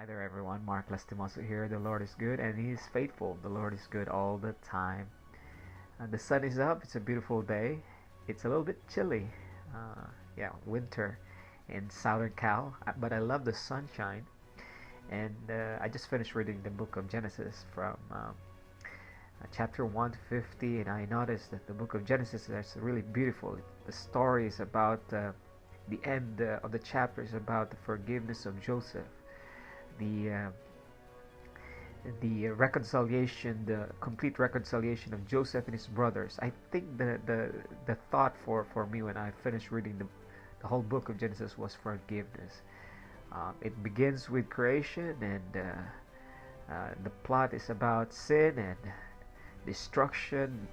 Hi there, everyone. Mark Lastimoso here. The Lord is good and He is faithful. The Lord is good all the time. The sun is up. It's a beautiful day. It's a little bit chilly. Winter in Southern Cal, but I love the sunshine. And I just finished reading the book of Genesis from chapter 1 to 50, and I noticed that the book of Genesis is really beautiful. The story is about the end of the chapter is about the forgiveness of Joseph, the uh, the reconciliation, the complete reconciliation of Joseph and his brothers. I think the thought for me when I finished reading the whole book of Genesis was forgiveness. It begins with creation, and the plot is about sin and destruction,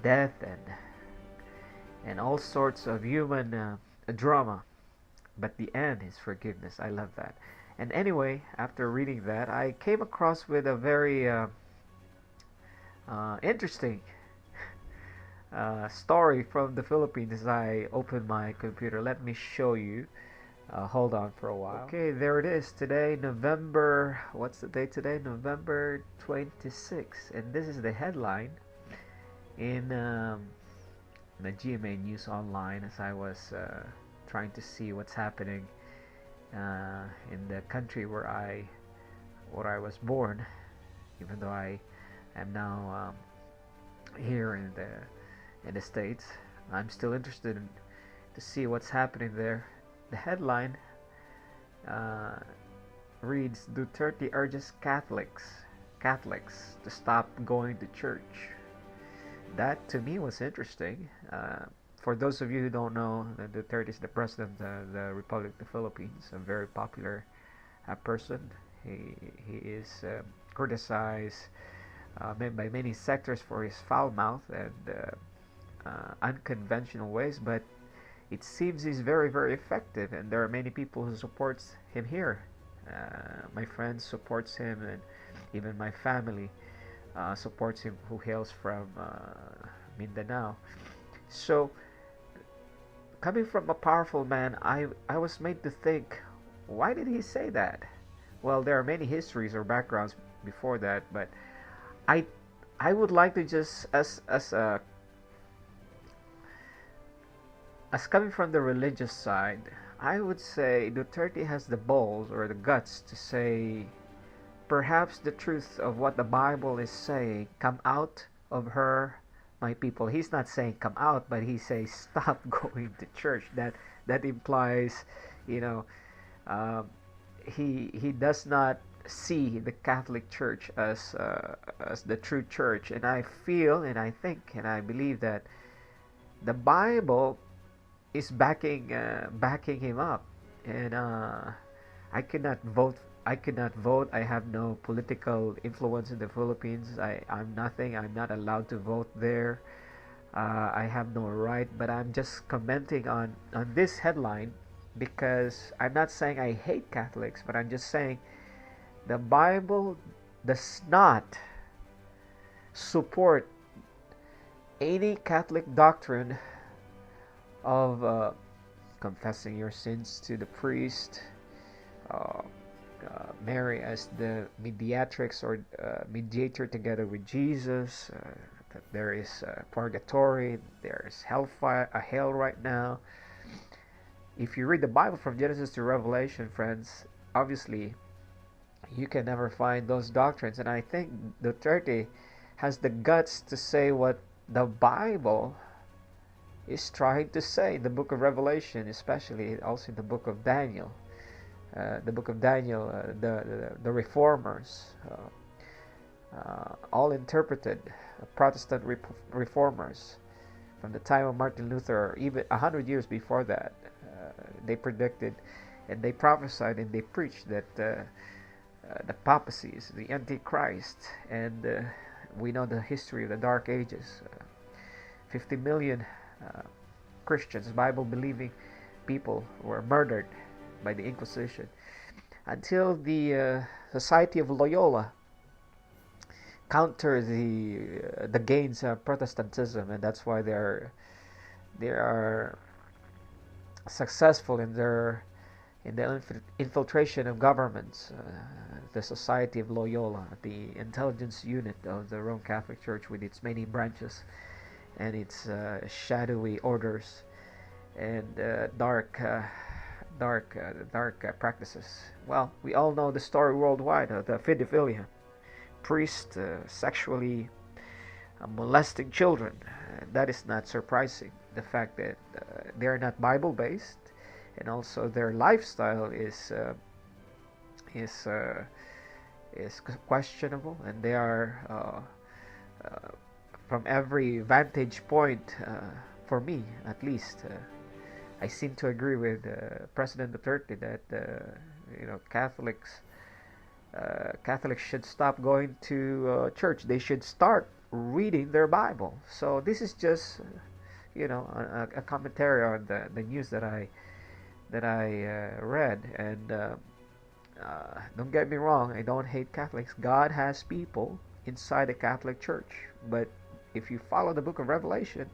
death, and all sorts of human drama. But the end is forgiveness. I love that. And anyway, after reading that, I came across with a very interesting story from the Philippines as I opened my computer. Let me show you. Hold on for a while. Okay, there it is. Today, November. What's the date today? November 26th. And this is the headline in the GMANEWS online as I was trying to see what's happening in the country where I was born, even though I am now here in the States. I'm still interested to see what's happening there. The headline reads: Duterte urges Catholics to stop going to church. That to me was interesting. For those of you who don't know, Duterte is the president of the Republic of the Philippines, a very popular person. He is criticized by many sectors for his foul mouth and unconventional ways, but it seems he's very, very effective, and there are many people who supports him here. My friends supports him, and even my family supports him, who hails from Mindanao. So, coming from a powerful man, I was made to think, why did he say that? Well, there are many histories or backgrounds before that, but I I would like to just as coming from the religious side, I would say Duterte has the balls or the guts to say perhaps the truth of what the Bible is saying, come out of her, my people. He's not saying come out, but he says stop going to church. That implies, you know, he does not see the Catholic Church as the true church. And I feel, and I think, and I believe that the Bible is backing him up. And I cannot vote. I cannot vote. I have no political influence in the Philippines. I'm nothing. I'm not allowed to vote there. I have no right. But I'm just commenting on this headline because I'm not saying I hate Catholics, but I'm just saying the Bible does not support any Catholic doctrine of confessing your sins to the priest, Mary as the mediatrix or mediator together with Jesus, that there is purgatory, there is hellfire, a hell right now. If you read the Bible from Genesis to Revelation, friends, obviously you can never find those doctrines. And I think Duterte has the guts to say what the Bible is trying to say in the book of Revelation, especially also in the book of Daniel. The book of Daniel, the reformers, all interpreted Protestant reformers from the time of Martin Luther, or even 100 years before that. They predicted and they prophesied and they preached that the papacy is the Antichrist, and we know the history of the Dark Ages. 50 million Christians, Bible-believing people, were murdered by the Inquisition until the Society of Loyola countered the gains of Protestantism, and that's why they are successful in in the infiltration of governments, the Society of Loyola, the intelligence unit of the Roman Catholic Church with its many branches and its shadowy orders and dark practices. Well, we all know the story worldwide of the pedophilia, priests sexually molesting children. That is not surprising. The fact that they are not Bible-based, and also their lifestyle is questionable, and they are from every vantage point, for me at least, I seem to agree with President Duterte that Catholics should stop going to church. They should start reading their Bible. So this is just a commentary on the news that I read. And don't get me wrong, I don't hate Catholics. God has people inside the Catholic Church. But if you follow the book of Revelation,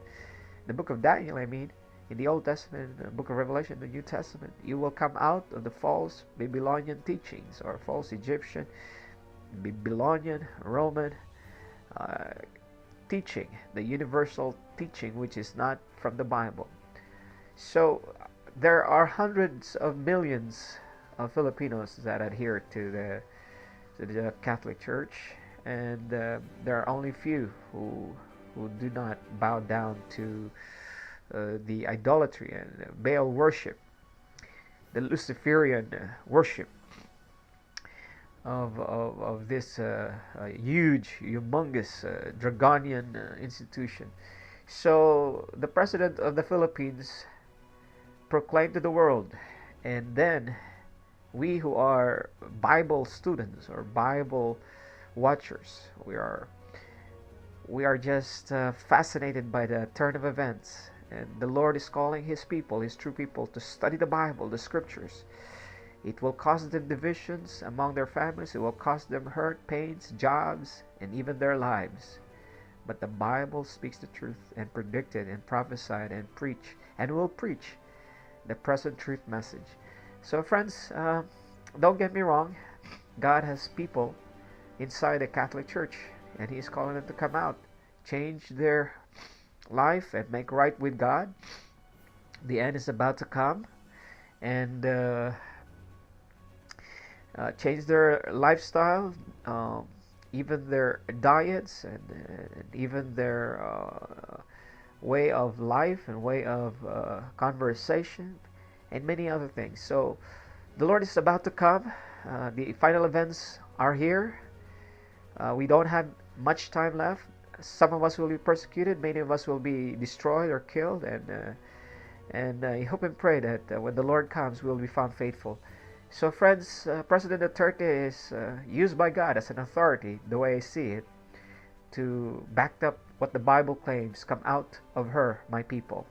the book of Daniel, I mean, in the Old Testament, the book of Revelation, the New Testament, you will come out of the false Babylonian teachings, or false Egyptian, Babylonian, Roman teaching, the universal teaching, which is not from the Bible. So there are hundreds of millions of Filipinos that adhere to the Catholic Church, and there are only few who do not bow down to the idolatry and Baal worship, the Luciferian worship of this huge, humongous, draconian institution. So the President of the Philippines proclaimed to the world, and then we who are Bible students or Bible watchers, we are just fascinated by the turn of events. And the Lord is calling His people, His true people, to study the Bible, the Scriptures. It will cause them divisions among their families. It will cause them hurt, pains, jobs, and even their lives. But the Bible speaks the truth and predicted and prophesied and preach and will preach the present truth message. So friends, don't get me wrong. God has people inside the Catholic Church, and He is calling them to come out, change their life, and make right with God. The end is about to come, and change their lifestyle, even their diets, and even their way of life and way of conversation, and many other things. So the Lord is about to come. The final events are here. We don't have much time left. Some of us will be persecuted. Many of us will be destroyed or killed. And I hope and pray that when the Lord comes, we will be found faithful. So friends, President Duterte is used by God as an authority, the way I see it, to back up what the Bible claims, come out of her, my people.